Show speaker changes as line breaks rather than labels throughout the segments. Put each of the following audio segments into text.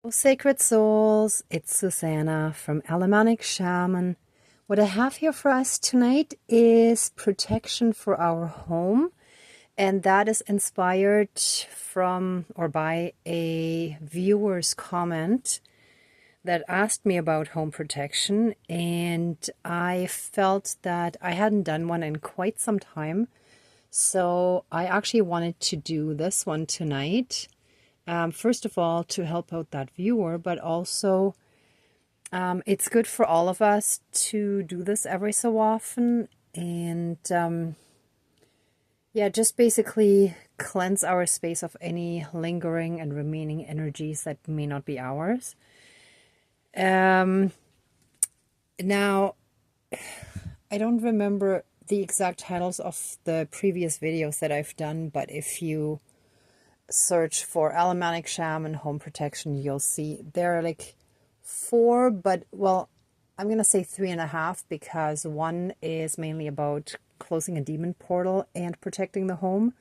Oh, Sacred Souls, it's Susanna from Alemannic Shaman. What I have here for us tonight is protection for our home, and that is inspired from or by a viewer's comment that asked me about home protection, and I felt that I hadn't done one in quite some time, so I actually wanted to do this one tonight. First of all, to help out that viewer, but also it's good for all of us to do this every so often. And yeah, just basically cleanse our space of any lingering and remaining energies that may not be ours. Now, I don't remember the exact titles of the previous videos that I've done, but if you search for Alemannic Shaman home protection, you'll see there are like 4, but well, I'm gonna say 3.5, because one is mainly about closing a demon portal and protecting the home.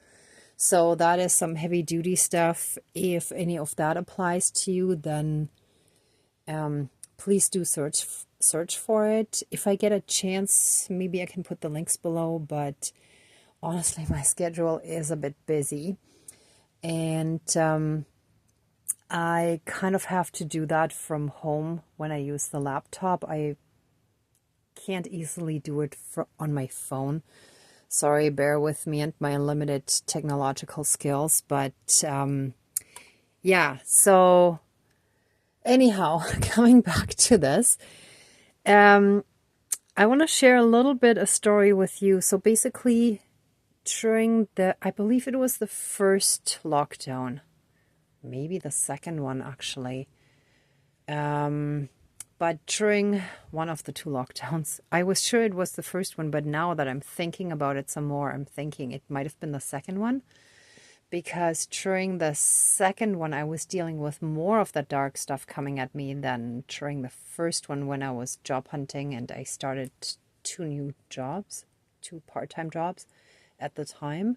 So that is some heavy duty stuff. If any of that applies to you, then please do search for it. If I get a chance, maybe I can put the links below, but honestly my schedule is a bit busy. And I kind of have to do that from home when I use the laptop. I can't easily do it on my phone. Sorry, bear with me and my limited technological skills. But yeah, so anyhow, coming back to this, I want to share a little bit a story with you. So basically, during I believe it was the first lockdown, maybe the second one actually, but during one of the 2 lockdowns, I was sure it was the first one, but now that I'm thinking about it some more, I'm thinking it might have been the second one, because during the second one I was dealing with more of the dark stuff coming at me than during the first one, when I was job hunting and I started 2 new jobs, 2 part-time jobs at the time.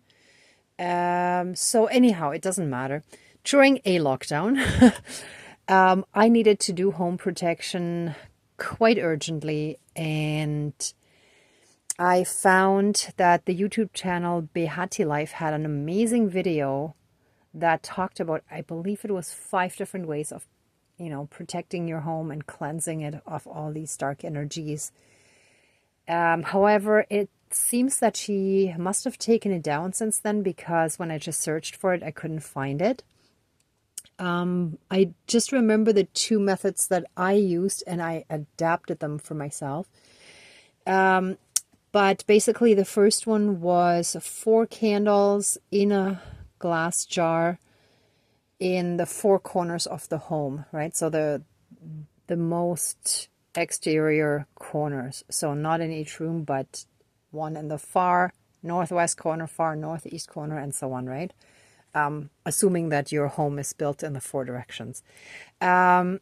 So anyhow, it doesn't matter. During a lockdown, I needed to do home protection quite urgently, and I found that the YouTube channel Behati Life had an amazing video that talked about, I believe it was 5 different ways of, protecting your home and cleansing it of all these dark energies. However, it seems that she must have taken it down since then, because when I just searched for it, I couldn't find it. I just remember the 2 methods that I used, and I adapted them for myself. But basically the first one was 4 candles in a glass jar in the 4 corners of the home, right? So the most exterior corners. So not in each room, but one in the far northwest corner, far northeast corner, and so on, right? Assuming that your home is built in the 4 directions. Then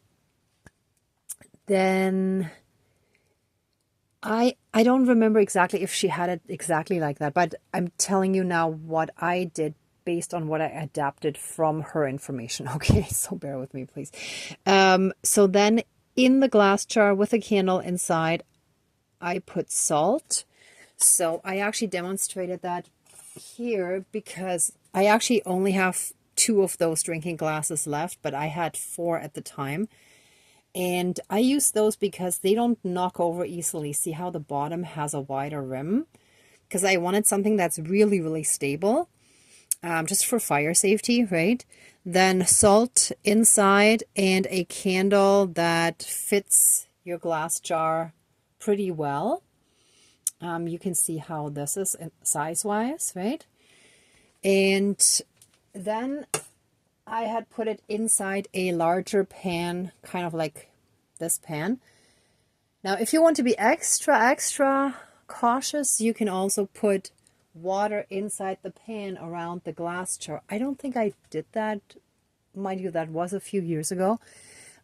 I don't remember exactly if she had it exactly like that, but I'm telling you now what I did based on what I adapted from her information. Okay, so bear with me, please. So then in the glass jar with a candle inside, I put salt. So I actually demonstrated that here because I actually only have 2 of those drinking glasses left, but I had 4 at the time. And I use those because they don't knock over easily. See how the bottom has a wider rim? Because I wanted something that's really, really stable, just for fire safety, right? Then salt inside and a candle that fits your glass jar pretty well. You can see how this is size-wise, right? And then I had put it inside a larger pan, kind of like this pan. Now, if you want to be extra cautious, you can also put water inside the pan around the glass jar. I don't think I did that. Mind you, that was a few years ago.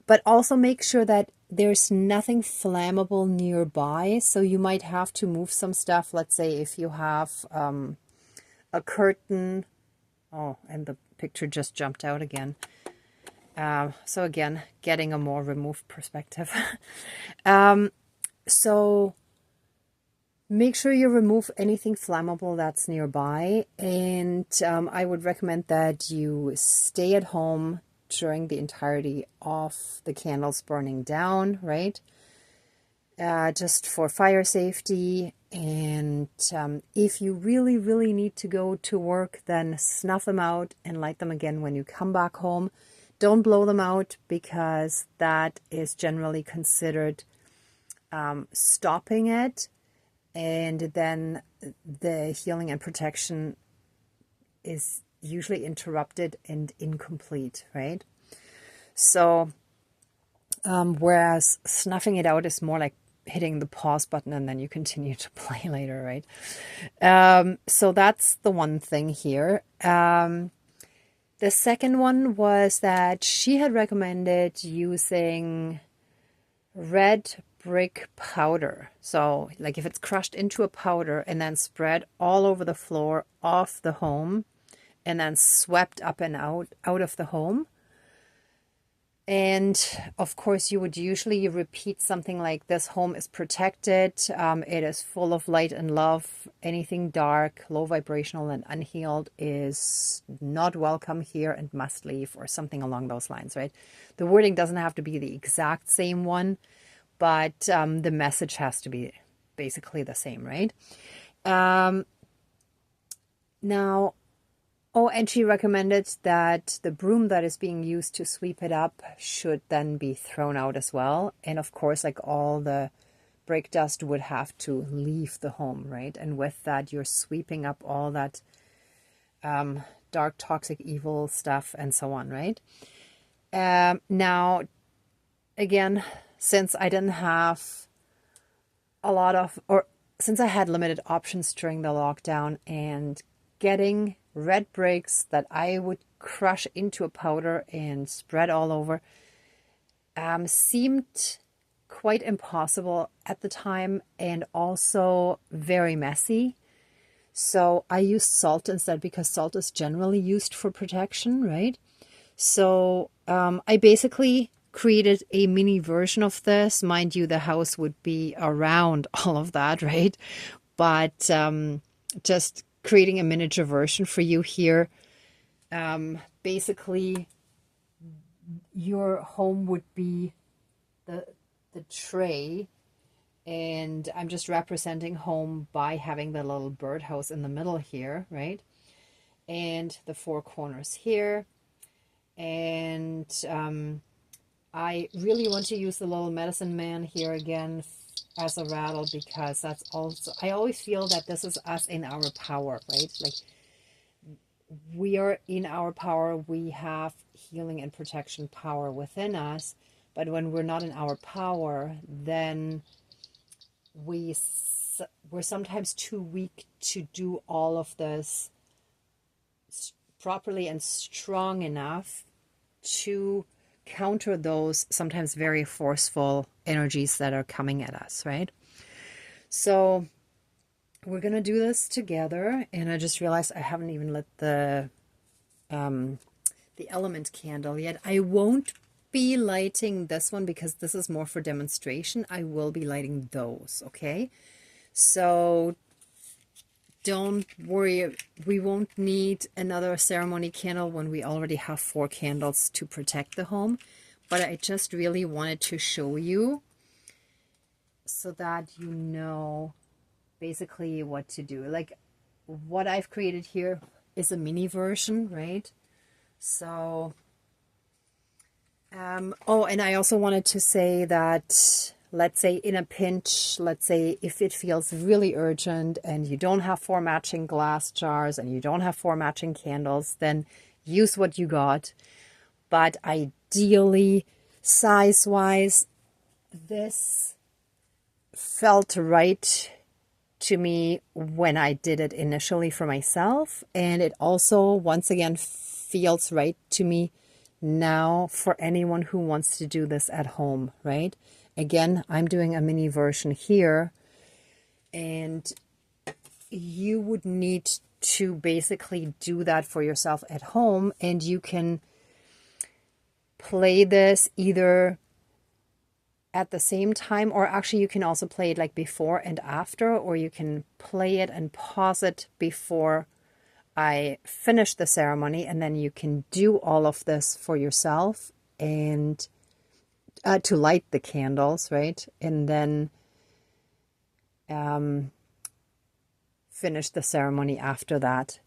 But also make sure that there's nothing flammable nearby. So you might have to move some stuff. Let's say if you have a curtain. Oh, and the picture just jumped out again. So again, getting a more removed perspective. So make sure you remove anything flammable that's nearby. And I would recommend that you stay at home during the entirety of the candles burning down, right? Just for fire safety. And if you really, really need to go to work, then snuff them out and light them again when you come back home. Don't blow them out, because that is generally considered stopping it. And then the healing and protection is usually interrupted and incomplete, right? So, whereas snuffing it out is more like hitting the pause button and then you continue to play later, right? So that's the one thing here. The second one was that she had recommended using red brick powder. So like if it's crushed into a powder and then spread all over the floor of the home and then swept up and out of the home. And of course, you would usually repeat something like, this home is protected. It is full of light and love. Anything dark, low vibrational, and unhealed is not welcome here and must leave, or something along those lines, right? The wording doesn't have to be the exact same one, but the message has to be basically the same, right? Now, and she recommended that the broom that is being used to sweep it up should then be thrown out as well. And of course, like all the brake dust would have to leave the home, right? And with that, you're sweeping up all that dark, toxic, evil stuff and so on, right? Now, again, since I didn't have since I had limited options during the lockdown, and getting red bricks that I would crush into a powder and spread all over seemed quite impossible at the time, and also very messy. So I used salt instead, because salt is generally used for protection, right? So I basically created a mini version of this. Mind you, the house would be around all of that, right? But just creating a miniature version for you here. Basically, your home would be the tray, and I'm just representing home by having the little birdhouse in the middle here, right? And the four corners here. And I really want to use the little medicine man here again as a rattle, because that's also, I always feel that this is us in our power, right? Like, we are in our power. We have healing and protection power within us. But when we're not in our power, then we're sometimes too weak to do all of this properly and strong enough to counter those sometimes very forceful energies that are coming at us, right? So we're going to do this together. And I just realized I haven't even lit the element candle yet. I won't be lighting this one because this is more for demonstration. I will be lighting those, okay? So don't worry, we won't need another ceremony candle when we already have 4 candles to protect the home. But I just really wanted to show you so that you know basically what to do. Like, what I've created here is a mini version, right? So, oh, and I also wanted to say that, let's say in a pinch, let's say if it feels really urgent and you don't have 4 matching glass jars and you don't have 4 matching candles, then use what you got. But ideally, size-wise, this felt right to me when I did it initially for myself. And it also, once again, feels right to me now for anyone who wants to do this at home, right? Again, I'm doing a mini version here, and you would need to basically do that for yourself at home, and you can play this either at the same time, or actually you can also play it like before and after, or you can play it and pause it before I finish the ceremony, and then you can do all of this for yourself and to light the candles, right? And then finish the ceremony after that.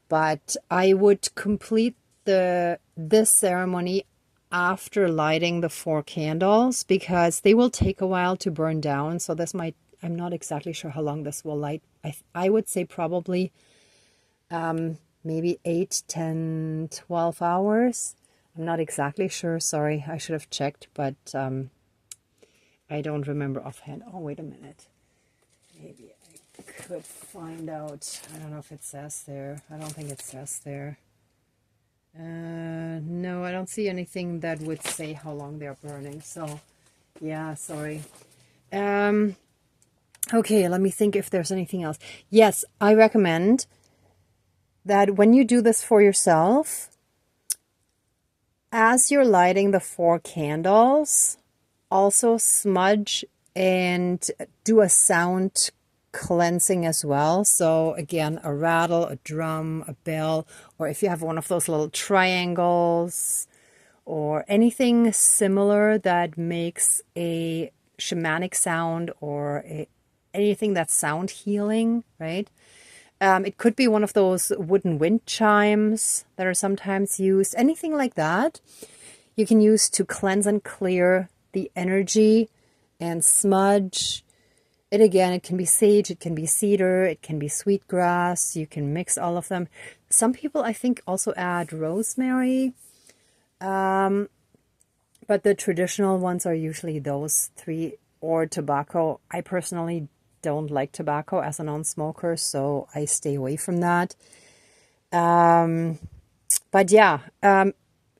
But I would complete this ceremony after lighting the 4 candles, because they will take a while to burn down. So this might, I'm not exactly sure how long this will light. I would say probably maybe 8, 10, 12 hours. I'm not exactly sure. Sorry, I should have checked, but I don't remember offhand. Oh, wait a minute. Maybe I could find out. I don't know if it says there. I don't think it says there. No, I don't see anything that would say how long they're burning. So, yeah, sorry. Okay, let me think if there's anything else. Yes, I recommend that when you do this for yourself, as you're lighting the 4 candles, also smudge and do a sound cleansing as well. So again, a rattle, a drum, a bell, or if you have one of those little triangles or anything similar that makes a shamanic sound, or anything that's sound healing, right? It could be one of those wooden wind chimes that are sometimes used. Anything like that you can use to cleanse and clear the energy and smudge. And again, it can be sage, it can be cedar, it can be sweetgrass. You can mix all of them. Some people, I think, also add rosemary. But the traditional ones are usually those 3, or tobacco. I personally don't like tobacco as a non-smoker, so I stay away from that. But yeah,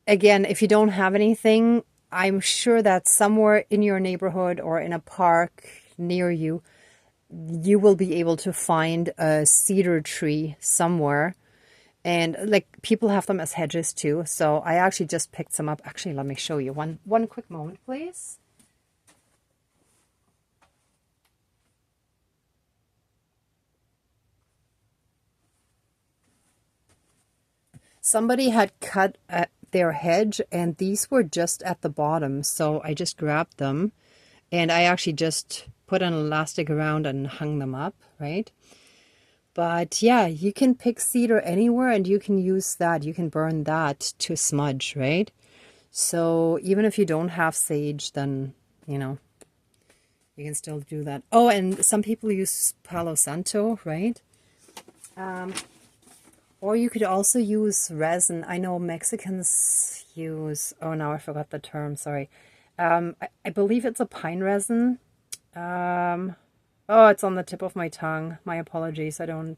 again, if you don't have anything, I'm sure that somewhere in your neighborhood or in a park near you, you will be able to find a cedar tree somewhere. And like, people have them as hedges too. So I actually just picked some up. Actually, let me show you one quick moment, please. Somebody had cut their hedge, and these were just at the bottom. So I just grabbed them, and I actually just put an elastic around and hung them up, right? But yeah, you can pick cedar anywhere, and you can use that. You can burn that to smudge, right? So even if you don't have sage, then, you know, you can still do that. Oh, and some people use Palo Santo, right? Or you could also use resin. I know Mexicans use, oh, now I forgot the term, sorry. I believe it's a pine resin. Oh, it's on the tip of my tongue. My apologies. I don't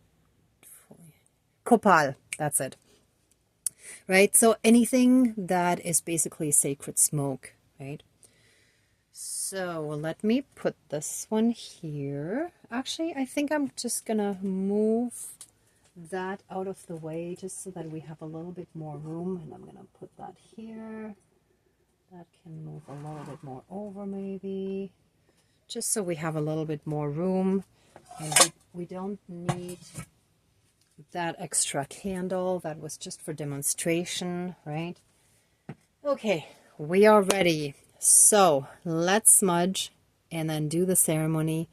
fully... Copal, that's it. Right? So anything that is basically sacred smoke, right? So let me put this one here. Actually, I think I'm just gonna move that out of the way just so that we have a little bit more room. And I'm gonna put that here. That can move a little bit more over maybe, just so we have a little bit more room, and we don't need that extra candle. That was just for demonstration, right? Okay, we are ready. So let's smudge and then do the ceremony.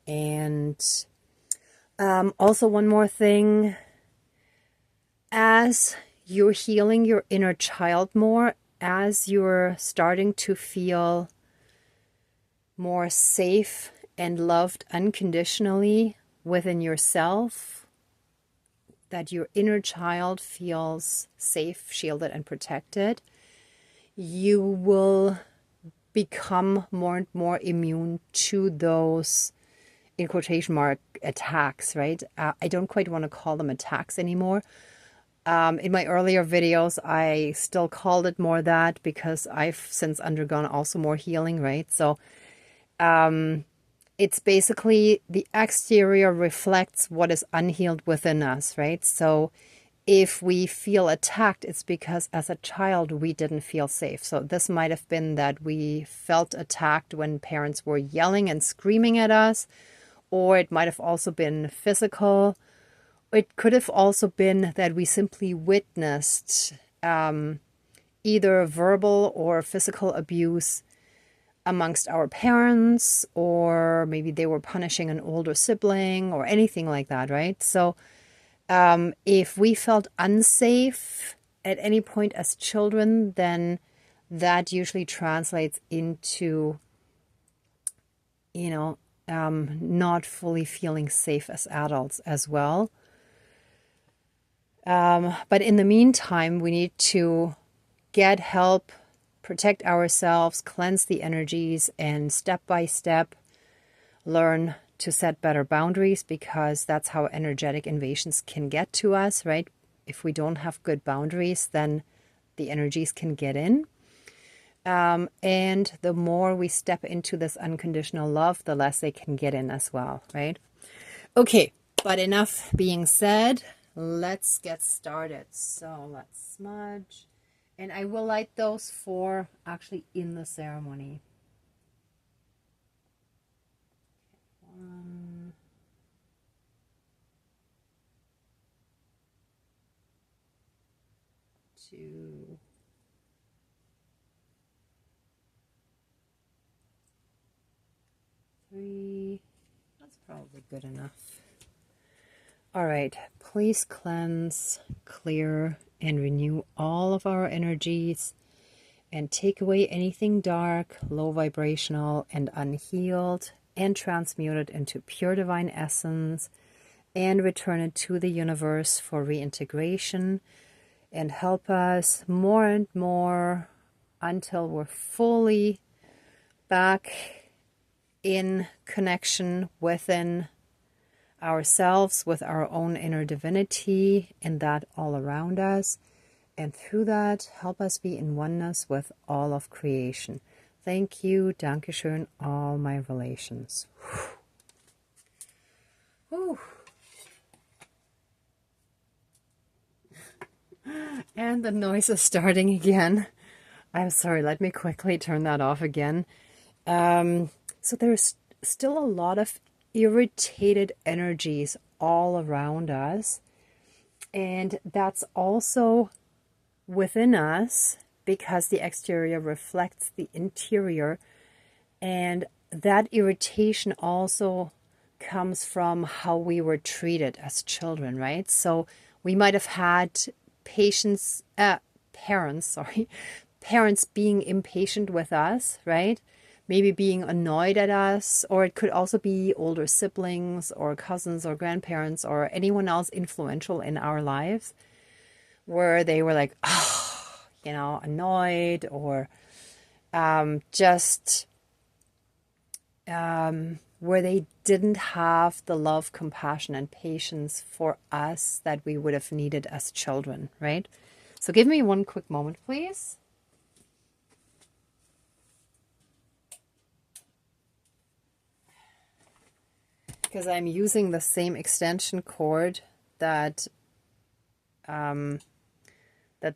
And also one more thing, as you're healing your inner child more, as you're starting to feel more safe and loved unconditionally within yourself, that your inner child feels safe, shielded, and protected, you will become more and more immune to those, in quotation mark, attacks, right? I don't quite want to call them attacks anymore. In my earlier videos, I still called it more that, because I've since undergone also more healing, right? So it's basically the exterior reflects what is unhealed within us, right? So if we feel attacked, it's because as a child we didn't feel safe. So this might have been that we felt attacked when parents were yelling and screaming at us, or it might have also been physical. It could have also been that we simply witnessed either verbal or physical abuse amongst our parents, or maybe they were punishing an older sibling or anything like that, right? So if we felt unsafe at any point as children, then that usually translates into, not fully feeling safe as adults as well. But in the meantime, we need to get help, protect ourselves, cleanse the energies, and step by step learn to set better boundaries, because that's how energetic invasions can get to us, right? If we don't have good boundaries, then the energies can get in. And the more we step into this unconditional love, the less they can get in as well, right? Okay, but enough being said, let's get started. So let's smudge. And I will light those 4 actually in the ceremony. 1, 2, 3. That's probably good enough. All right, please cleanse, clear, and renew all of our energies, and take away anything dark, low vibrational, and unhealed, and transmute it into pure divine essence, and return it to the universe for reintegration, and help us more and more until we're fully back in connection within ourselves, with our own inner divinity, and that all around us. And through that, help us be in oneness with all of creation. Thank you, Dankeschön, all my relations. Whew. And the noise is starting again. I'm sorry, let me quickly turn that off again. So there's still a lot of irritated energies all around us. And that's also within us, because the exterior reflects the interior. And that irritation also comes from how we were treated as children, right? So we might have had parents being impatient with us, right? Maybe being annoyed at us, or it could also be older siblings or cousins or grandparents or anyone else influential in our lives, where they were like, annoyed, or where they didn't have the love, compassion, and patience for us that we would have needed as children, right? So give me one quick moment, please. Because I'm using the same extension cord that the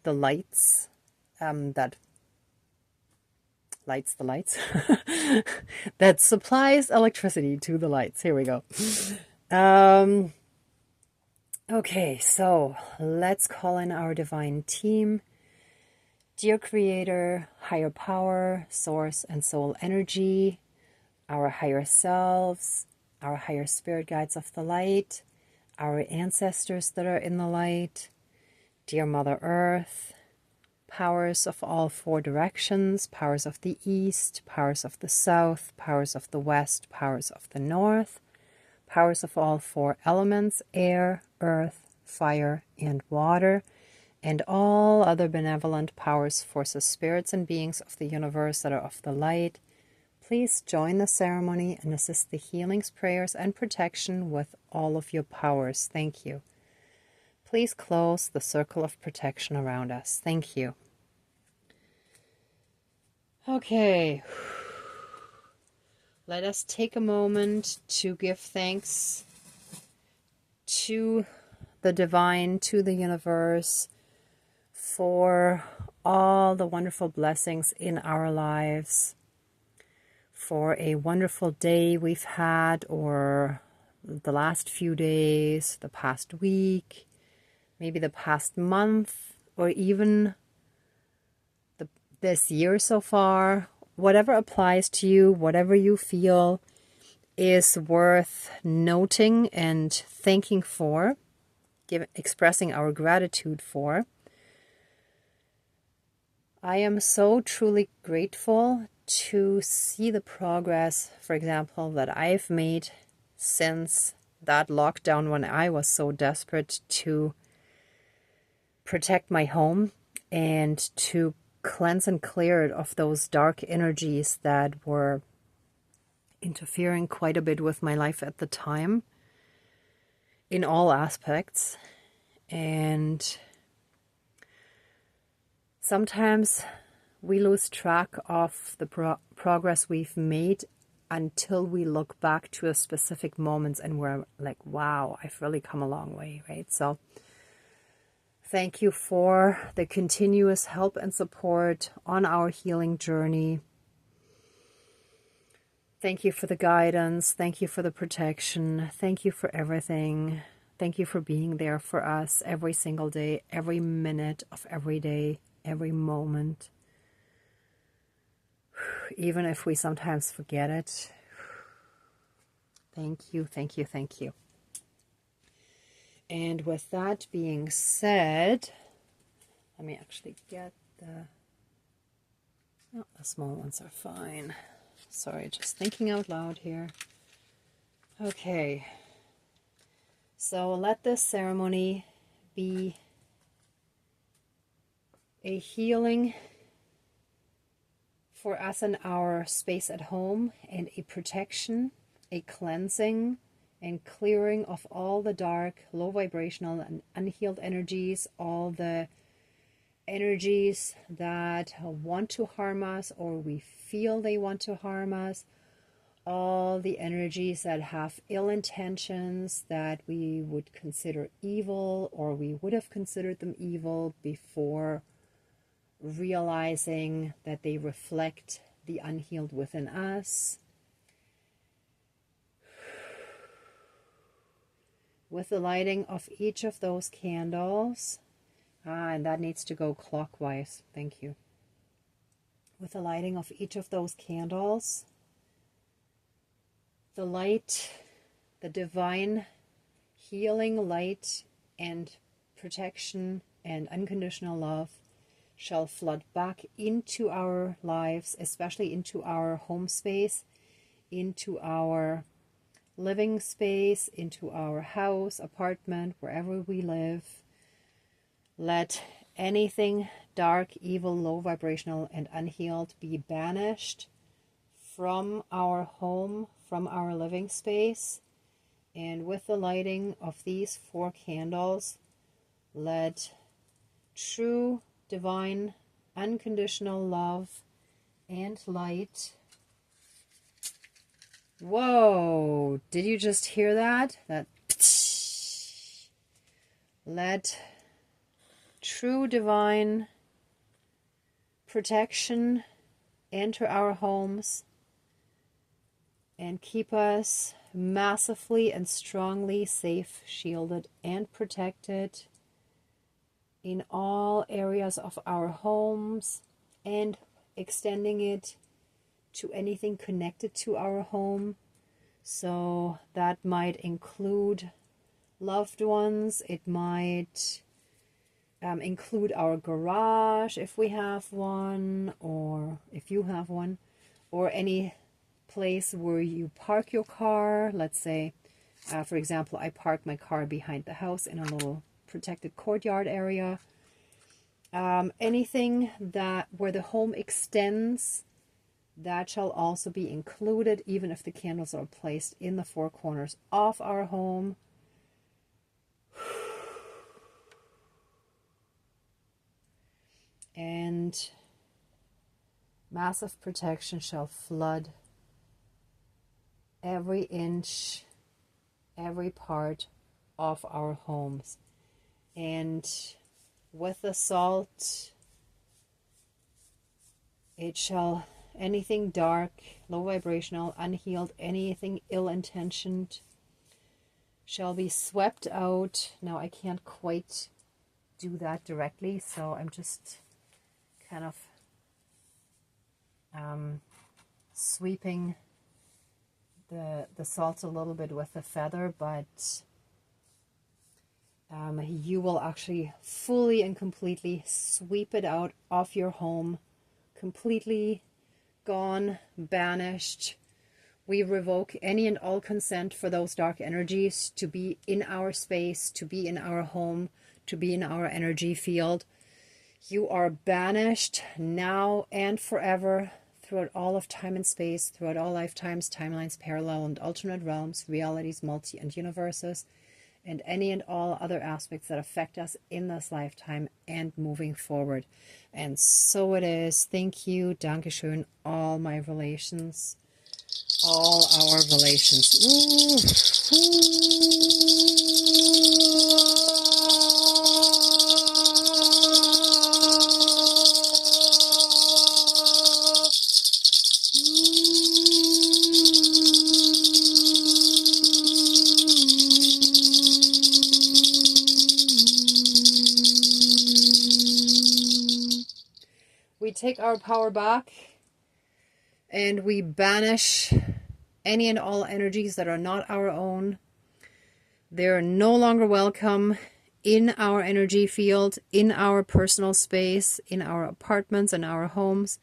lights, that lights the lights, that supplies electricity to the lights. Here we go. Okay, so let's call in our divine team. Dear Creator, higher power, source, and soul energy, our higher selves, our higher spirit guides of the light, our ancestors that are in the light, dear Mother Earth, powers of all 4 directions, powers of the east, powers of the south, powers of the west, powers of the north, powers of all 4 elements, air, earth, fire, and water, and all other benevolent powers, forces, spirits, and beings of the universe that are of the light. Please join the ceremony and assist the healings, prayers, and protection with all of your powers. Thank you. Please close the circle of protection around us. Thank you. Okay. Let us take a moment to give thanks to the divine, to the universe, for all the wonderful blessings in our lives, for a wonderful day we've had, or the last few days, the past week, maybe the past month, or even this year so far. Whatever applies to you, whatever you feel is worth noting and thanking for, expressing our gratitude for. I am so truly grateful to see the progress, for example, that I've made since that lockdown, when I was so desperate to protect my home and to cleanse and clear it of those dark energies that were interfering quite a bit with my life at the time in all aspects. And sometimes we lose track of the progress we've made until we look back to a specific moment and we're like, wow, I've really come a long way, right? So thank you for the continuous help and support on our healing journey. Thank you for the guidance. Thank you for the protection. Thank you for everything. Thank you for being there for us every single day, every minute of every day, every moment. Even if we sometimes forget it. Thank you, thank you, thank you. And with that being said, let me actually get the small ones are fine. Sorry, just thinking out loud here. Okay. So let this ceremony be a healing for us in our space at home, and a protection, a cleansing and clearing of all the dark, low vibrational and unhealed energies, all the energies that want to harm us or we feel they want to harm us, all the energies that have ill intentions that we would consider evil, or we would have considered them evil before realizing that they reflect the unhealed within us. With the lighting of each of those candles, and that needs to go clockwise, thank you. With the lighting of each of those candles, the light, the divine healing light and protection and unconditional love shall flood back into our lives, especially into our home space, into our living space, into our house, apartment, wherever we live. Let anything dark, evil, low vibrational, and unhealed be banished from our home, from our living space. And with the lighting of these 4 candles, let true, divine, unconditional love and light. Whoa, did you just hear that? Let true divine protection enter our homes and keep us massively and strongly safe, shielded, and protected in all areas of our homes, and extending it to anything connected to our home. So that might include loved ones. It might include our garage if we have one, or if you have one, or any place where you park your car. Let's say, for example, I park my car behind the house in a little protected courtyard area. Anything that where the home extends, that shall also be included, even if the candles are placed in the 4 corners of our home. And massive protection shall flood every inch, every part of our homes. And with the salt, it shall, anything dark, low vibrational, unhealed, anything ill-intentioned shall be swept out. Now I can't quite do that directly, so I'm just kind of sweeping the salt a little bit with the feather, but you will actually fully and completely sweep it out of your home, completely gone, banished. We revoke any and all consent for those dark energies to be in our space, to be in our home, to be in our energy field. You are banished now and forever, throughout all of time and space, throughout all lifetimes, timelines, parallel and alternate realms, realities, multi and universes, and any and all other aspects that affect us in this lifetime and moving forward. And so it is. Thank you. Dankeschön. All my relations. All our relations. Ooh. We take our power back and we banish any and all energies that are not our own. They're no longer welcome in our energy field, in our personal space, in our apartments and our homes,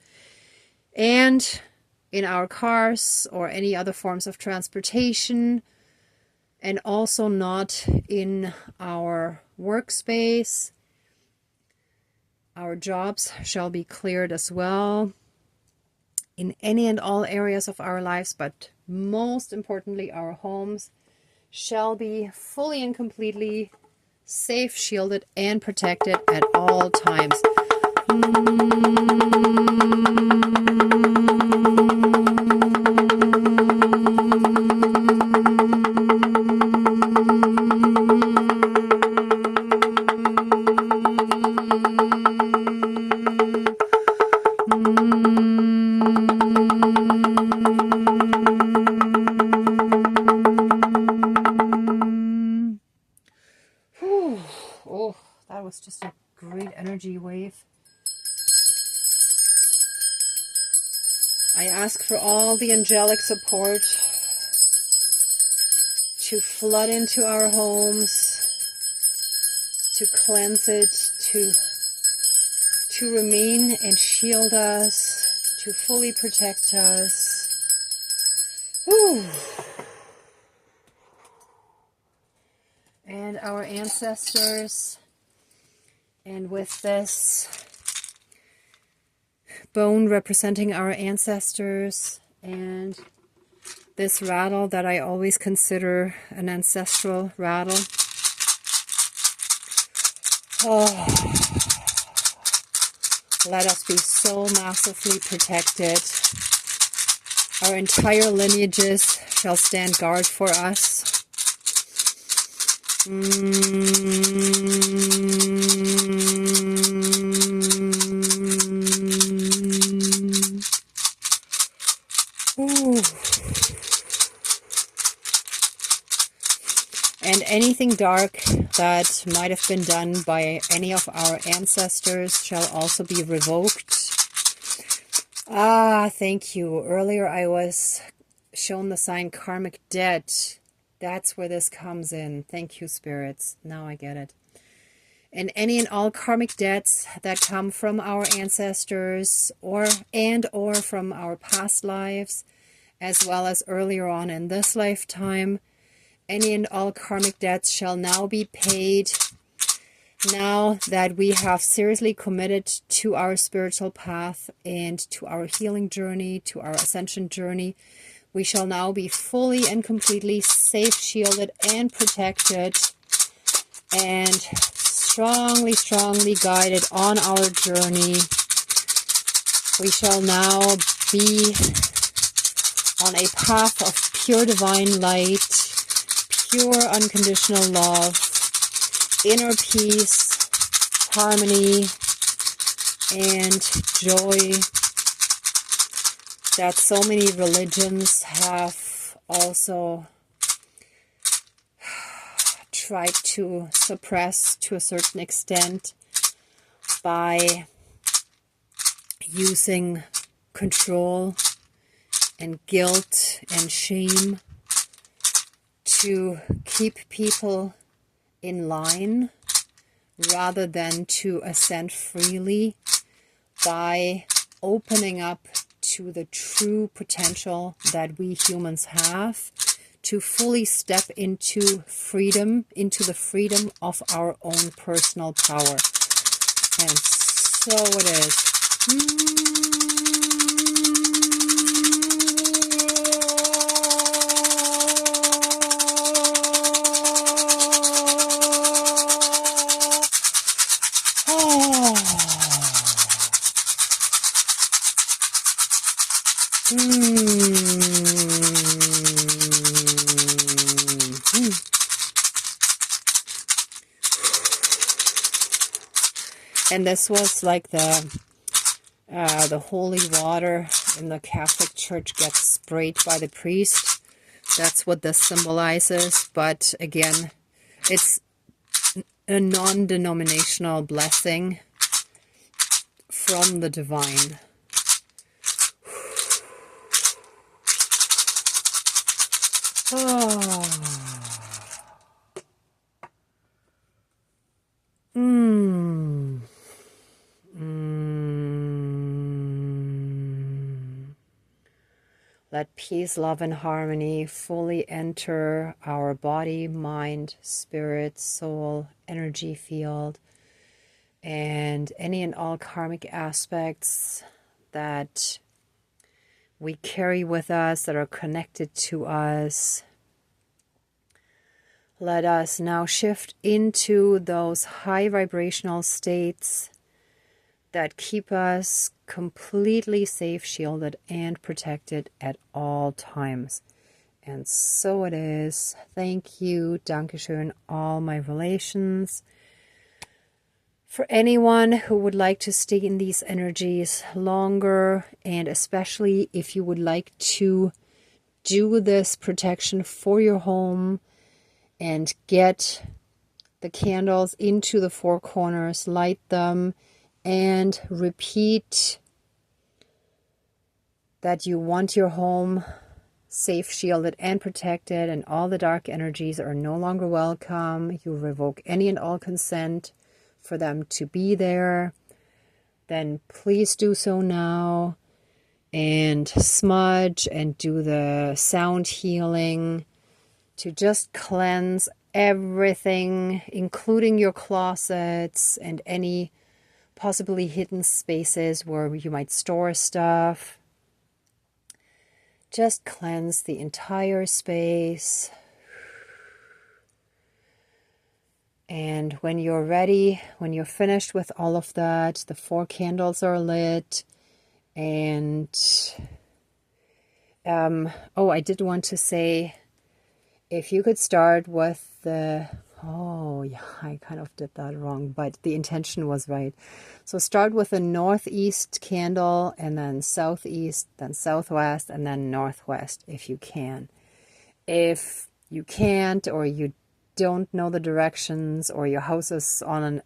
and in our cars or any other forms of transportation, and also not in our workspace. Our jobs shall be cleared as well, in any and all areas of our lives, but most importantly, our homes shall be fully and completely safe, shielded, and protected at all times. Oh, that was just a great energy wave. I ask for all the angelic support to flood into our homes, to cleanse it, to remain and shield us, to fully protect us. Whew. And our ancestors. And with this bone representing our ancestors, and this rattle that I always consider an ancestral rattle. Oh, let us be so massively protected. Our entire lineages shall stand guard for us. Ooh. And anything dark that might have been done by any of our ancestors shall also be revoked. Ah, thank you. Earlier I was shown the sign karmic debt. That's where this comes in. Thank you, spirits. Now I get it. And any and all karmic debts that come from our ancestors or from our past lives, as well as earlier on in this lifetime, any and all karmic debts shall now be paid. Now that we have seriously committed to our spiritual path and to our healing journey, to our ascension journey, we shall now be fully and completely safe, shielded, and protected, and strongly, strongly guided on our journey. We shall now be on a path of pure divine light, pure unconditional love, inner peace, harmony, and joy that so many religions have also tried to suppress to a certain extent by using control and guilt and shame to keep people in line rather than to ascend freely by opening up to the true potential that we humans have to fully step into freedom, into the freedom of our own personal power. And so it is. And this was like the holy water in the Catholic Church gets sprayed by the priest. That's what this symbolizes. But again, it's a non-denominational blessing from the divine. Let peace, love, and harmony fully enter our body, mind, spirit, soul, energy field, and any and all karmic aspects that we carry with us, that are connected to us. Let us now shift into those high vibrational states that keep us completely safe, shielded, and protected at all times. And so it is. Thank you, Dankeschön, all my relations. For anyone who would like to stay in these energies longer, and especially if you would like to do this protection for your home and get the candles into the four corners, light them, and repeat that you want your home safe, shielded, and protected, and all the dark energies are no longer welcome. You revoke any and all consent for them to be there. Then please do so now, and smudge and do the sound healing to just cleanse everything, including your closets and any possibly hidden spaces where you might store stuff. Just cleanse the entire space. And when you're ready, when you're finished with all of that, the 4 candles are lit. And, I did want to say, if you could start with the, I kind of did that wrong, but the intention was right. So start with the northeast candle, and then southeast, then southwest, and then northwest if you can. If you can't, or you don't know the directions, or your house is on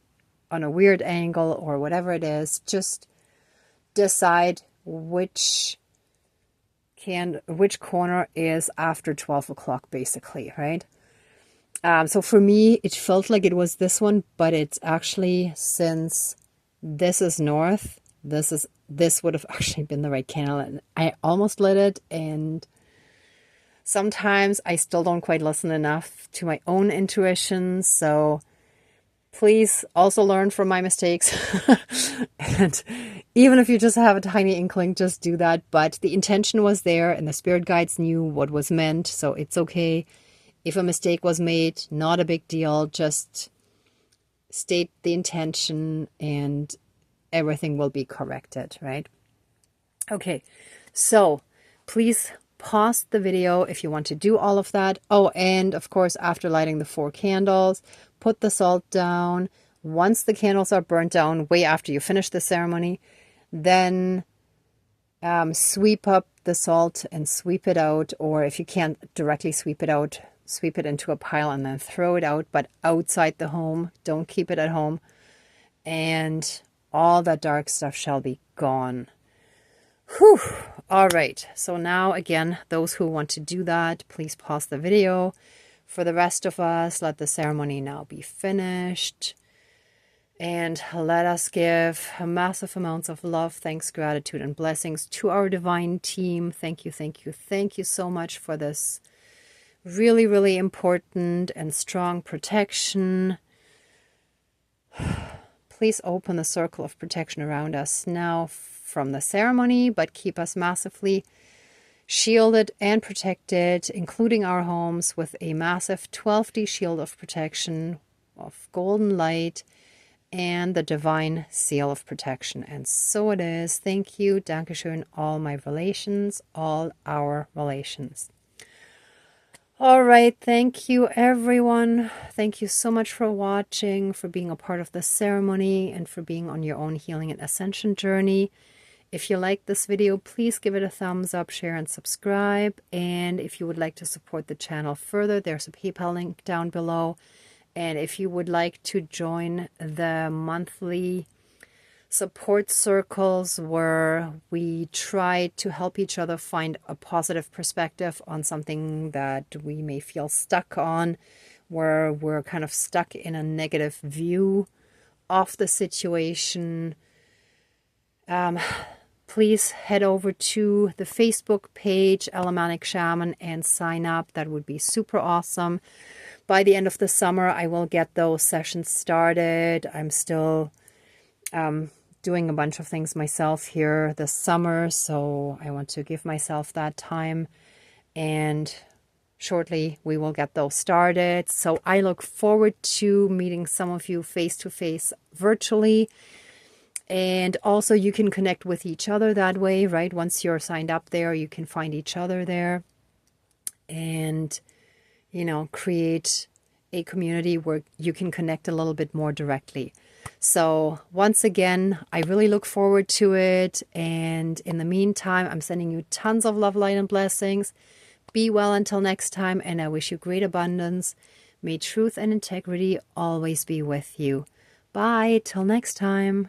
a weird angle, or whatever it is, just decide which corner is after 12 o'clock, basically, right? So for me, it felt like it was this one, but it's actually, since this is north, this would have actually been the right candle, and I almost lit it, and sometimes I still don't quite listen enough to my own intuition, so please also learn from my mistakes. And even if you just have a tiny inkling, just do that. But the intention was there, and the spirit guides knew what was meant, so it's okay. If a mistake was made, not a big deal. Just state the intention and everything will be corrected, right? Okay, so please pause the video if you want to do all of that. Oh, and of course, after lighting the 4 candles, put the salt down. Once the candles are burnt down, way after you finish the ceremony, then sweep up the salt and sweep it out. Or if you can't directly sweep it out, sweep it into a pile and then throw it out, but outside the home. Don't keep it at home. And all that dark stuff shall be gone. Whew. All right. So now, again, those who want to do that, please pause the video. For the rest of us, let the ceremony now be finished. And let us give massive amounts of love, thanks, gratitude, and blessings to our divine team. Thank you, thank you, thank you so much for this really, really important and strong protection. Please open the circle of protection around us now from the ceremony, but keep us massively shielded and protected, including our homes, with a massive 12D shield of protection of golden light and the divine seal of protection. And so it is. Thank you. Dankeschön, all my relations, all our relations. All right, thank you everyone. Thank you so much for watching, for being a part of the ceremony, and for being on your own healing and ascension journey. If you like this video, please give it a thumbs up, share, and subscribe. And if you would like to support the channel further, there's a PayPal link down below. And if you would like to join the monthly support circles where we try to help each other find a positive perspective on something that we may feel stuck on, where we're kind of stuck in a negative view of the situation, please head over to the Facebook page, Alamanic Shaman, and sign up. That would be super awesome. By the end of the summer, I will get those sessions started. I'm still doing a bunch of things myself here this summer, so I want to give myself that time, and shortly we will get those started. So I look forward to meeting some of you face-to-face virtually, and also you can connect with each other that way, right? Once you're signed up there, you can find each other there and, you know, create a community where you can connect a little bit more directly. So once again, I really look forward to it. And in the meantime, I'm sending you tons of love, light, and blessings. Be well until next time. And I wish you great abundance. May truth and integrity always be with you. Bye. Till next time.